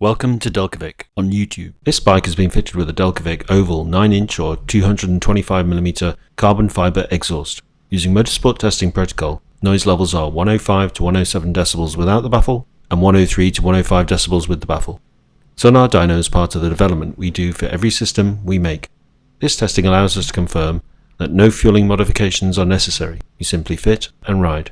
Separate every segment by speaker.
Speaker 1: Welcome to Delkevic on YouTube. This bike has been fitted with a Delkevic oval 9-inch or 225mm carbon fibre exhaust. Using motorsport testing protocol, noise levels are 105 to 107 decibels without the baffle and 103 to 105 decibels with the baffle. Sonar dyno is part of the development we do for every system we make. This testing allows us to confirm that no fueling modifications are necessary. You simply fit and ride.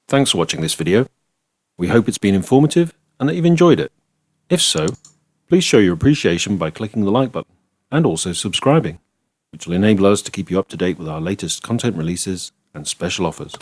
Speaker 1: Thanks for watching this video. We hope it's been informative and that you've enjoyed it. If so, please show your appreciation by clicking the like button and also subscribing, which will enable us to keep you up to date with our latest content releases and special offers.